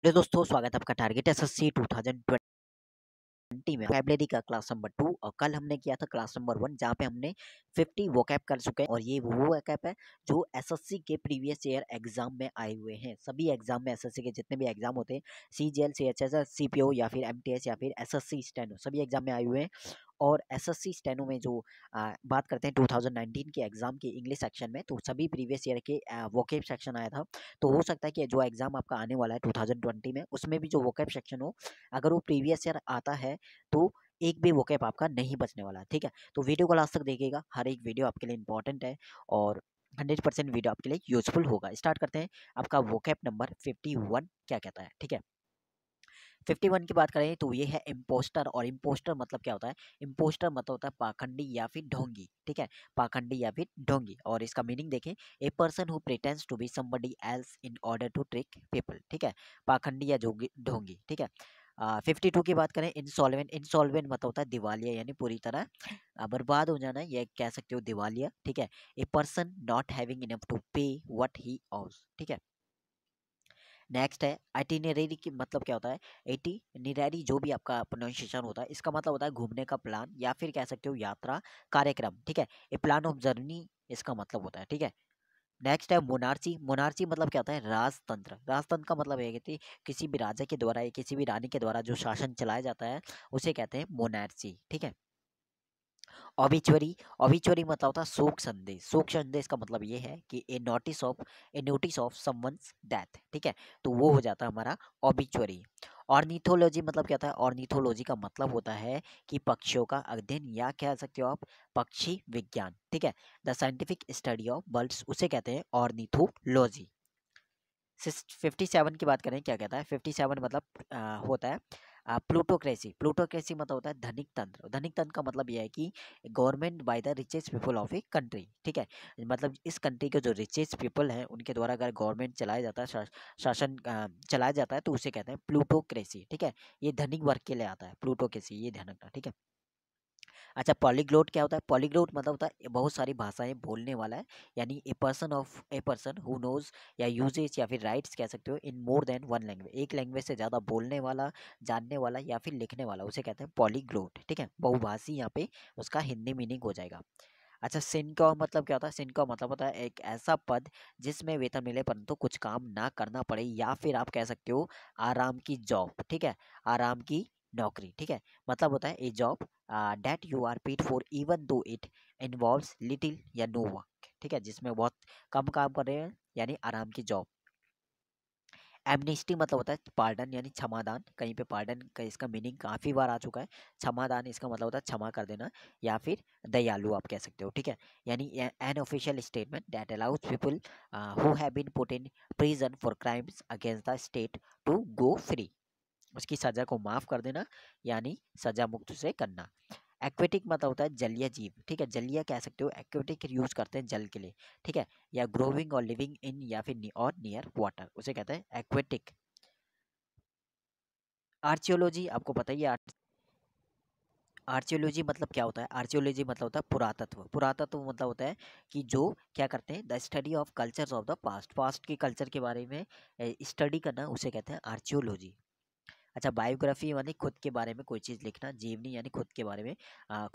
Hello दोस्तों, स्वागत है आपका टारगेट एसएससी 2020 में वोकैबुलरी का क्लास नंबर 2। और कल हमने किया था क्लास नंबर 1 जहाँ पे हमने 50 वोकैब कर चुके हैं। और ये वो वोकैब है जो एसएससी के प्रीवियस ईयर एग्जाम में आए हुए हैं। सभी एग्जाम में एसएससी के जितने भी एग्जाम होते हैं, सीजीएल, सीएचएस, सीपीओ या फिर एमटीएस या फिर एसएससी स्टेनो, सभी एग्जाम में आए हुए हैं। और एसएससी स्टेनो में जो बात करते हैं 2019 के एग्जाम की इंग्लिश सेक्शन में, तो सभी प्रीवियस ईयर के वोकैब सेक्शन आया था। तो हो सकता है कि जो एग्जाम आपका आने वाला है 2020 में, उसमें भी जो वोकैब सेक्शन हो, अगर वो प्रीवियस ईयर आता है तो एक भी वोकैब आपका नहीं बचने वाला है। ठीक है, तो वीडियो को लास्ट तक देखिएगा, हर एक वीडियो आपके लिए इंपॉर्टेंट है और 100% वीडियो आपके लिए यूजफुल होगा। स्टार्ट करते हैं। आपका वोकैब नंबर 51 क्या कहता है। ठीक है, 51 की बात करें तो ये है इम्पोस्टर। और इम्पोस्टर मतलब क्या होता है? इम्पोस्टर मतलब होता है पाखंडी या फिर ढोंगी। ठीक है, पाखंडी या फिर ढोंगी। और इसका मीनिंग देखें, a person who pretends to be somebody else in order to trick people. ठीक है, पाखंडी या ढोंगी। ठीक है, 52 की बात करें, इंसॉल्वेंट। इंसॉल्वेंट मतलब होता है दिवालिया, यानी पूरी तरह बर्बाद हो जाना, ये कह सकते हो दिवालिया। ठीक है, a person not having enough to pay what he owes. ठीक है, नेक्स्ट है आइटिनरी की मतलब क्या होता है? आइटिनरी जो भी आपका प्रोनाउंसिएशन होता है, इसका मतलब होता है घूमने का प्लान या फिर कह सकते हो यात्रा, कार्यक्रम। ठीक है, ए प्लान ऑफ जर्नी इसका मतलब होता है। ठीक है, नेक्स्ट है मोनार्ची। मोनार्ची मतलब क्या होता है? राजतंत्र। राजतंत्र का मतलब है कि किसी भी राजा के द्वारा या किसी भी रानी के द्वारा जो शासन चलाया जाता है, उसे कहते हैं मोनार्ची। ठीक है, ऑबिचुअरी। ऑबिचुअरी मतलब होता है शोक संदेश। शोक संदेश का मतलब ये है कि ए नोटिस ऑफ समवंस डेथ। ठीक है, तो वो हो जाता है हमारा ऑबिचुअरी। ऑर्निथोलॉजी मतलब क्या होता है? ऑर्निथोलॉजी का मतलब होता है कि पक्षियों का अध्ययन या कह सकते हो आप पक्षी विज्ञान। ठीक है, the scientific study of birds, उसे कहते हैं ऑर्निथोलॉजी। 57 की बात करें, क्या कहता है? 57 मतलब होता है प्लूटोक्रेसी। प्लूटोक्रेसी मतलब होता है धनिक तंत्र। धनिक तंत्र का मतलब यह है कि government by the richest people of a country. ठीक है, मतलब इस कंट्री के जो रिचेस्ट पीपल हैं उनके द्वारा अगर गवर्नमेंट चलाया जाता है, शासन चलाया जाता है, तो उसे कहते हैं प्लूटोक्रेसी। ठीक है, ये धनिक वर्ग के लिए आता है प्लूटोक्रेसी, ये ध्यान रखना। ठीक है, अच्छा, पॉलीग्लोट क्या होता है? पॉलीग्लोट मतलब होता है बहुत सारी भाषाएं बोलने वाला है, यानी ए पर्सन हु नोज या यूजेस या फिर राइट्स कह सकते हो इन मोर देन वन लैंग्वेज। एक लैंग्वेज से ज़्यादा बोलने वाला, जानने वाला या फिर लिखने वाला, उसे कहते हैं पॉलीग्लोट। ठीक है, बहुभाषी यहाँ पे उसका हिंदी मीनिंग हो जाएगा। अच्छा, सिनकॉ मतलब क्या होता है? सिनकॉ मतलब होता है एक ऐसा पद जिसमें वेतन मिले परंतु कुछ काम ना करना पड़े, या फिर आप कह सकते हो आराम की जॉब। ठीक है, आराम की नौकरी। ठीक है, मतलब होता है a job that you are paid for even though it involves little या नो वर्क। ठीक है, जिसमें बहुत कम काम कर रहे हैं, यानी आराम की जॉब। एमनेस्टी मतलब होता है पार्डन, यानी क्षमादान। कहीं पे पार्डन का इसका मीनिंग काफ़ी बार आ चुका है। क्षमादान इसका मतलब होता है क्षमा कर देना या फिर दयालु आप कह सकते हो। ठीक है, यानी an official statement that allows people who have been put in prison for crimes against the state to go free. उसकी सज़ा को माफ़ कर देना, यानी सज़ा मुक्त से करना। एक्वेटिक मतलब होता है जलीय जीव। ठीक है, जलीय कह सकते हो, एक्वेटिक यूज करते हैं जल के लिए। ठीक है, या ग्रोविंग और लिविंग इन या फिर और नियर वाटर, उसे कहते हैं एक्वेटिक। आर्चियोलॉजी आपको पता ही है। आर्चियोलॉजी मतलब क्या होता है? आर्चियोलॉजी मतलब होता है पुरातत्व। पुरातत्व मतलब होता है कि जो क्या करते हैं, the study of cultures of the past. Past के कल्चर के बारे में स्टडी करना, उसे कहते हैं आर्चियोलॉजी। अच्छा, बायोग्राफी यानी खुद के बारे में कोई चीज़ लिखना। जीवनी यानी खुद के बारे में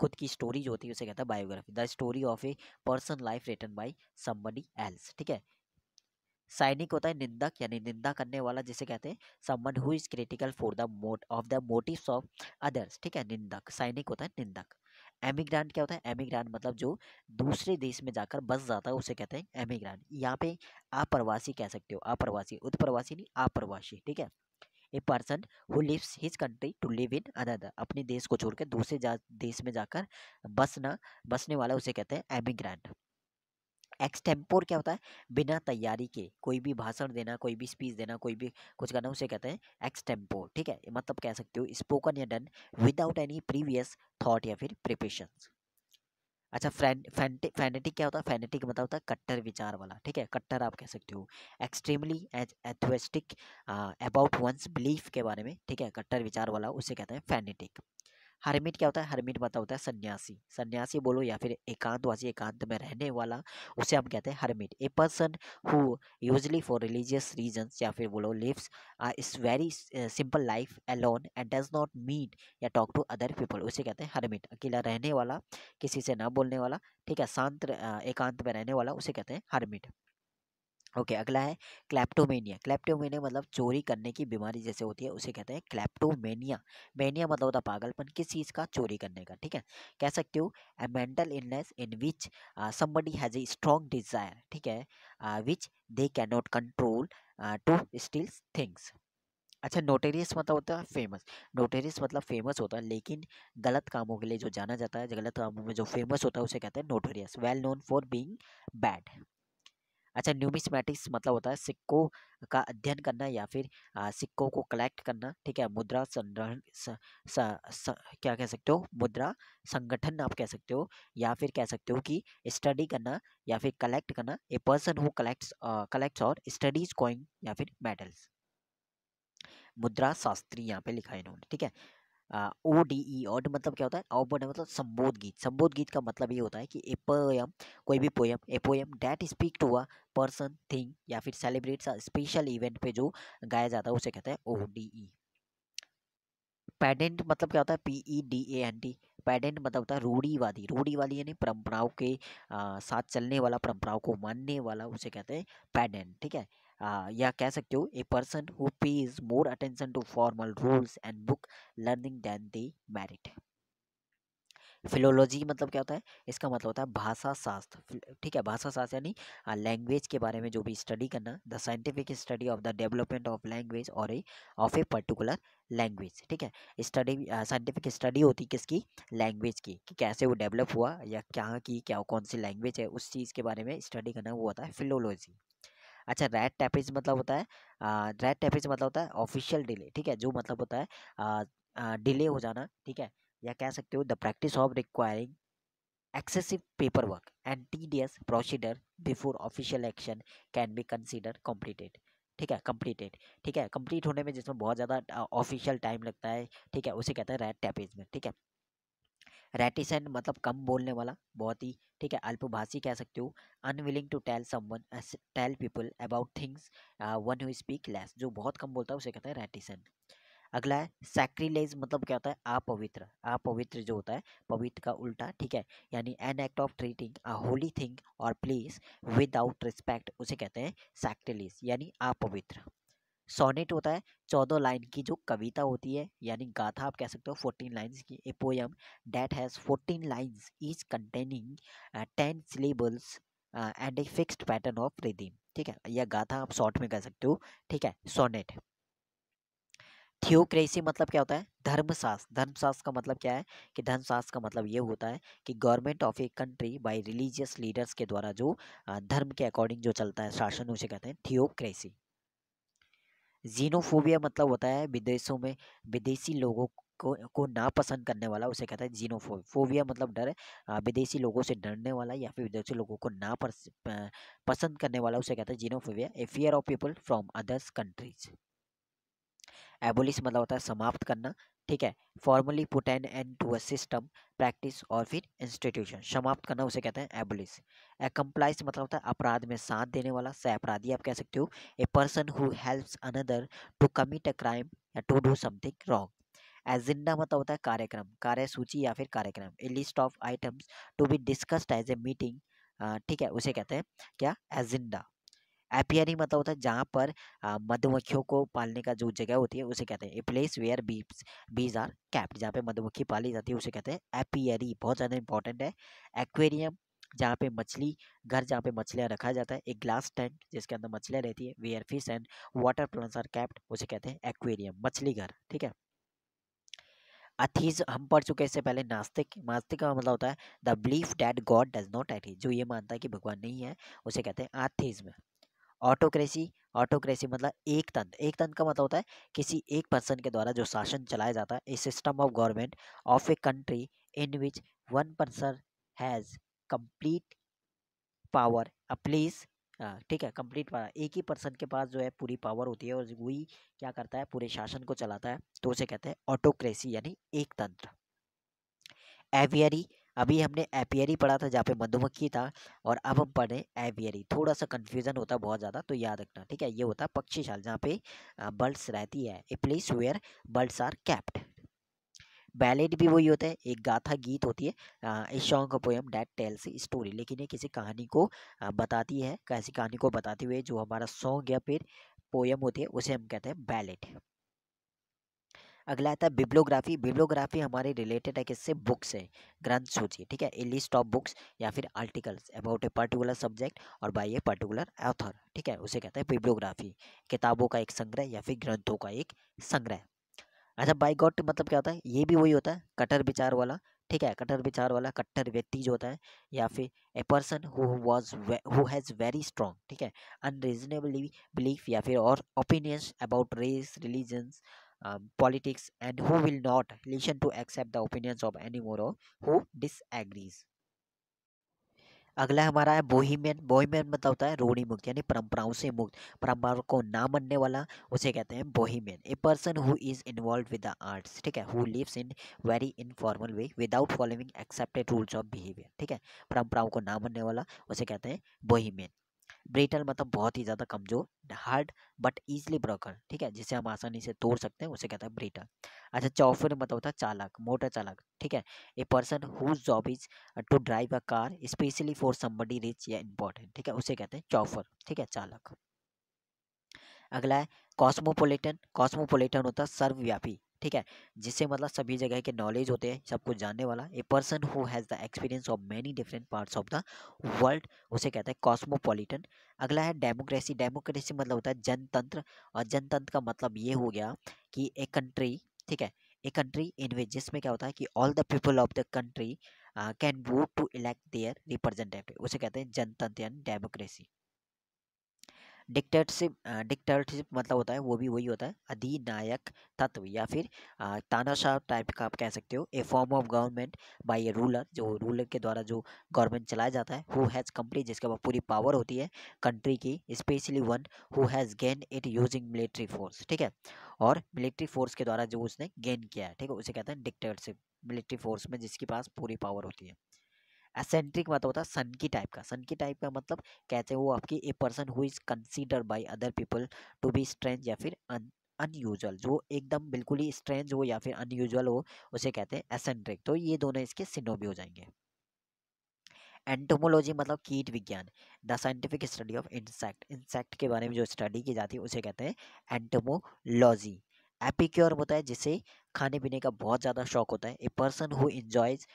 खुद की स्टोरी जो होती है उसे कहता है biography. The story of a person life written by somebody else. ठीक है, साइनिक होता है निंदक, यानी निंदा करने वाला, जिसे कहते हैं someone who is critical for the motives of others. ठीक है, निंदक। साइनिक होता है निंदक। एमिग्रांट क्या होता है? एमिग्रांट मतलब जो दूसरे देश में जाकर बस जाता है, उसे कहते हैं एमिग्रांट। यहाँ पे अप्रवासी कह सकते हो, अप्रवासी, उत्प्रवासी नहीं, अप्रवासी। ठीक है, a person who leaves his country to live in another, अपने देश को छोड़कर दूसरे देश में जाकर बसने वाला, उसे कहते हैं एमिग्रेंट। एक्सटेम्पोर क्या होता है? बिना तैयारी के कोई भी भाषण देना, कोई भी स्पीच देना, कोई भी कुछ करना, उसे कहते हैं एक्सटेम्पोर। ठीक है, मतलब कह सकते हो स्पोकन या done without any previous thought या फिर प्रिपरेशन। अच्छा, फैनेटिक क्या होता है? फैनेटिक मतलब होता है कट्टर विचार वाला। ठीक है, कट्टर आप कह सकते हो। एक्सट्रीमली एथुइस्टिक अबाउट वंस बिलीफ के बारे में। ठीक है, कट्टर विचार वाला, उसे कहते हैं फैनेटिक। हरमिट क्या होता है? हरमिट मतलब होता है सन्यासी, सन्यासी बोलो या फिर एकांतवासी, एकांत में रहने वाला, उसे हम कहते हैं hermit. A person who usually for religious reasons या फिर बोलो lives is very simple life alone and does not meet या टॉक टू अदर पीपल, उसे कहते हैं हरमिट। अकेला रहने वाला, किसी से ना बोलने वाला, ठीक है, शांत एकांत में रहने वाला, उसे कहते हैं हरमिट। ओके, अगला है क्लैप्टोमेनिया। क्लैप्टोमेनिया मतलब चोरी करने की बीमारी जैसे होती है, उसे कहते हैं क्लैप्टोमेनिया। मेनिया मतलब होता है पागलपन, किस चीज़ का? चोरी करने का, ठीक है। कह सकते हो a mental illness in which somebody has a strong desire, ठीक है, which they can not control to steal things. अच्छा, नोटेरियस मतलब होता है फेमस। नोटेरियस मतलब फेमस होता है, लेकिन गलत कामों के लिए जो जाना जाता है, गलत कामों में जो फेमस होता है, उसे कहते हैं notorious, well known for being bad. अच्छा, न्यूमिस्मैटिक्स मतलब होता है सिक्कों का अध्ययन करना या फिर सिक्कों को कलेक्ट करना, ठीक है। मुद्रा संग्रहण क्या कह सकते हो? मुद्रा संगठन आप कह सकते हो, या फिर कह सकते हो कि स्टडी करना या फिर कलेक्ट करना। ए पर्सन हु कलेक्ट्स और स्टडीज कॉइन या फिर मेडल्स। मुद्रा शास्त्री यहाँ पे लिखा है इन्होंने, ठीक है। ओडीई, ओड मतलब क्या होता है? ओड मतलब संबोध गीत। संबोध गीत का मतलब ये होता है कि ए पोयम, कोई भी poem, a poem that speak to a person, thing या फिर सेलिब्रेट्स अ स्पेशल इवेंट पे जो गाया जाता है, उसे कहते हैं ओडीई। पैडेंट मतलब क्या होता है? PEDANT। पैडेंट मतलब होता है रूढ़ीवादी। रूढ़ीवादी यानी परंपराओं के साथ चलने वाला, परंपराओं को मानने वाला, उसे कहते हैं पैडेंट, ठीक है। या कह सकते हो a person who pays more attention to formal rules and book learning than they merit. Philology मतलब क्या होता है? इसका मतलब होता है भाषा शास्त्र, ठीक है। भाषा शास्त्र यानी लैंग्वेज के बारे में जो भी स्टडी करना, the scientific study of the development of language और ए ऑफ ए पर्टिकुलर लैंग्वेज, ठीक है। स्टडी, साइंटिफिक स्टडी होती किसकी? लैंग्वेज की, कि कैसे वो डेवलप हुआ या क्या की, क्या कौन सी लैंग्वेज है, उस चीज़ के बारे में स्टडी करना, वो होता है फिलोलॉजी। अच्छा, रैट टैपेज मतलब होता है रैट टैपेज मतलब होता है ऑफिशियल डिले, ठीक है, जो मतलब होता है डिले हो जाना, ठीक है। या कह सकते हो the practice of requiring excessive paperwork and tedious procedure before official action can be considered completed, ठीक है, completed, ठीक है, कंप्लीट होने में जिसमें बहुत ज़्यादा ऑफिशियल टाइम लगता है, ठीक है, उसे कहते हैं रैट टैपेज में, ठीक है। रेटिसेंट मतलब कम बोलने वाला, बहुत ही, ठीक है, अल्पभाषी कह सकते हो। Unwilling to tell someone, tell people about things, one who speak less, जो बहुत कम बोलता है, उसे कहते हैं रेटिसेंट। अगला है सैक्रिलेज, मतलब क्या होता है? अपवित्र। अपवित्र जो होता है, पवित्र का उल्टा, ठीक है, यानी an act of treating a Holi thing और प्लेस विदाउट रिस्पेक्ट, उसे कहते हैं सैक्रिलेज, यानी अपवित्र। सोनेट होता है 14 लाइन की जो कविता होती है, यानी गाथा आप कह सकते हो, 14 लाइन्स की। ए poem that has 14 lines is containing 10 syllables and a fixed pattern of rhythm, ठीक है। यह गाथा आप शॉर्ट में कह सकते हो, ठीक है, सोनेट। थियोक्रेसी मतलब क्या होता है? धर्मशास्त्र। धर्मशास्त्र का मतलब क्या है? कि धर्मशास्त्र का मतलब ये होता है कि government of a country bye religious leaders के द्वारा जो धर्म के अकॉर्डिंग जो चलता है शासन, उसे कहते हैं थियोक्रेसी। जीनोफोबिया मतलब होता है विदेशों में विदेशी लोगों को नापसंद करने वाला, उसे कहता है जीनोफोबिया। फोबिया मतलब डर है, विदेशी लोगों से डरने वाला या फिर विदेशी लोगों को पसंद करने वाला, उसे कहता है xenophobia. A fear of people from others countries. Abolish मतलब होता है समाप्त करना, ठीक है। Formally put an end to a system, practice और फिर इंस्टीट्यूशन, समाप्त करना, उसे कहते हैं एबोलिश। एक्म्प्लाइज मतलब होता है अपराध में साथ देने वाला, सह अपराधी आप कह सकते हो। A person who helps another to commit a crime या to do something wrong. Agenda मतलब होता है कार्यक्रम, कार्यसूची या फिर कार्यक्रम। A list of items to be discussed as a meeting, ठीक है, उसे कहते हैं क्या? एजेंडा। एपियरी मतलब होता है जहाँ पर मधुमक्खियों को पालने का जो जगह होती है, उसे कहते हैं ए place where bees are capped, जहाँ पे मधुमक्खी पाली जाती है, उसे कहते हैं एपियरी। बहुत ज़्यादा इंपॉर्टेंट है। एक्वेरियम जहाँ पे मछली घर, जहाँ पे मछलियाँ रखा जाता है। एक ग्लास टैंक जिसके अंदर मछलियाँ रहती है, where fish and water plants are kept, उसे कहते हैं एक्वेरियम, मछली घर, ठीक है। अथीज हम पढ़ चुके हैं इससे पहले। नास्तिक, नास्तिक का मतलब होता है the belief that God does not exist, जो ये मानता है कि भगवान नहीं है, उसे कहते हैं आथीज्म। ऑटोक्रेसी, ऑटोक्रेसी मतलब एक तंत्र। एक तंत्र का मतलब होता है किसी एक पर्सन के द्वारा जो शासन चलाया जाता है। A system of government of a country in which one person has complete power a place, ठीक है, कंप्लीट पावर, एक ही पर्सन के पास जो है पूरी पावर होती है और वही क्या करता है? पूरे शासन को चलाता है, तो उसे कहते हैं ऑटोक्रेसी, यानी एक तंत्र। एवियरी, अभी हमने एपियरी पढ़ा था जहाँ पे मधुमक्खी था, और अब हम पढ़ रहे हैं एवियरी। थोड़ा सा कंफ्यूजन होता है बहुत ज़्यादा, तो याद रखना, ठीक है। ये होता है पक्षीशाल जहाँ पे बर्ड्स रहती है, a place where birds are kept. Ballad भी वही होता है, एक गाथा गीत होती है, a song poem that tells story, लेकिन ये किसी कहानी को बताती है, कैसी कहानी को बताते हुए जो हमारा सॉन्ग या फिर पोयम होती है उसे हम कहते हैं बैलेड। अगला आता है बिब्लियोग्राफी। बिब्लियोग्राफी हमारे रिलेटेड है किससे, बुक से, ग्रंथ सूची, ठीक है। ए लिस्ट ऑफ बुक्स या फिर articles about a particular subject और बाय ए पर्टिकुलर ऑथर, ठीक है, उसे कहते हैं बिब्लियोग्राफी। किताबों का एक संग्रह या फिर ग्रंथों का एक संग्रह। अच्छा, बाइगॉट मतलब क्या होता है, ये भी वही होता है, कट्टर विचार वाला, ठीक है। कट्टर विचार वाला, कट्टर व्यक्ति जो होता है, या फिर a person who has very strong, ठीक है, अनरीजनेबली बिलीफ या फिर और opinions about race, religions, politics, and who will not listen to accept the opinions of any more, who disagrees. अगला हमारा है बोहिमियन। बोहिमियन मतलब होता है रूढ़ि मुक्त, यानी परंपराओं से मुक्त, परंपराओं को ना मानने वाला, उसे कहते हैं bohemian. A person who is involve with the arts, ठीक है, who lives in very informal way without following accepted rules of behaviour, ठीक है, परंपराओं को ना मानने वाला, उसे कहते हैं बोहिमियन। ब्रिटल मतलब बहुत ही ज़्यादा कमज़ोर, हार्ड बट ईजिली ब्रोकन, ठीक है, जिसे हम आसानी से तोड़ सकते हैं, उसे कहता है ब्रिटल। अच्छा, चौफर मतलब होता है चालक, मोटर चालक, ठीक है, a person whose job is to drive a car specially for somebody rich या इंपॉर्टेंट, ठीक है, उसे कहते हैं चौफर, ठीक है, चालक। अगला है कॉस्मोपोलिटन। कॉस्मोपोलिटन होता है सर्वव्यापी, ठीक है, जिससे मतलब सभी जगह के नॉलेज होते हैं, सब कुछ जानने वाला। ए person who has the experience of many different parts of the world, उसे कहते हैं कॉस्मोपोलिटन। अगला है डेमोक्रेसी। डेमोक्रेसी मतलब होता है जनतंत्र, और जनतंत्र का मतलब ये हो गया कि ए कंट्री, ठीक है, ए कंट्री इन विच, जिसमें क्या होता है कि all the people of the country can vote to elect their representative, उसे कहते हैं जनतंत्र यानी डेमोक्रेसी। डिक्टेटरशिप, डिक्टेटरशिप मतलब होता है, वो भी वही होता है, अधिनायक तत्व या फिर तानाशाह टाइप का आप कह सकते हो। A form of government by a ruler, जो रूलर के द्वारा जो गवर्नमेंट चलाया जाता है, हु हैज़ कंप्लीट, जिसके पास पूरी पावर होती है कंट्री की, specially one who has gain it using military force, ठीक है, और मिलिट्री फोर्स के द्वारा जो उसने गेन किया है, ठीक है, उसे कहते हैं डिक्टेटरशिप। मिलिट्री फोर्स में जिसके पास पूरी पावर होती है। एसेंट्रिक मतलब होता है सन की टाइप का। सन की टाइप का मतलब कहते हैं वो आपकी a person who is considered by other people to be strange या फिर अनयूजुअल, जो एकदम बिल्कुल ही स्ट्रेंज हो या फिर अनयूजुअल हो, उसे कहते हैं एसेंट्रिक। तो ये दोनों इसके सिनोमी हो जाएंगे। एंटोमोलॉजी मतलब कीट विज्ञान, the scientific study of insect, insect के बारे में जो स्टडी की जाती है उसे कहते हैं एंटोमोलॉजी। एपिक्योर होता है जिसे खाने पीने का बहुत ज़्यादा शौक होता है, a person who enjoys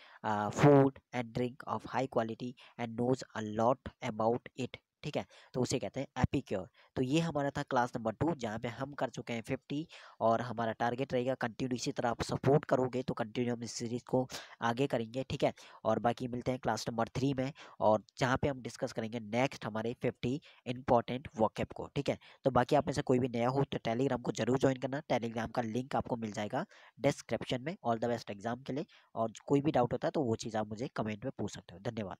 food and drink of high quality and knows a lot about it, ठीक है, तो उसे कहते हैं एपिक्योर। तो ये हमारा था क्लास नंबर 2, जहाँ पे हम कर चुके हैं 50, और हमारा टारगेट रहेगा कंटिन्यू, इसी तरह आप सपोर्ट करोगे तो कंटिन्यू हम इस सीरीज को आगे करेंगे, ठीक है। और बाकी मिलते हैं क्लास नंबर 3 में, और जहाँ पे हम डिस्कस करेंगे नेक्स्ट हमारे 50 इंपॉर्टेंट वोकैब को, ठीक है। तो बाकी आप में से कोई भी नया हो तो टेलीग्राम को जरूर ज्वाइन करना, टेलीग्राम का लिंक आपको मिल जाएगा डिस्क्रिप्शन में। ऑल द बेस्ट एग्जाम के लिए, और कोई भी डाउट होता है तो वो चीज़ आप मुझे कमेंट में पूछ सकते हो। धन्यवाद।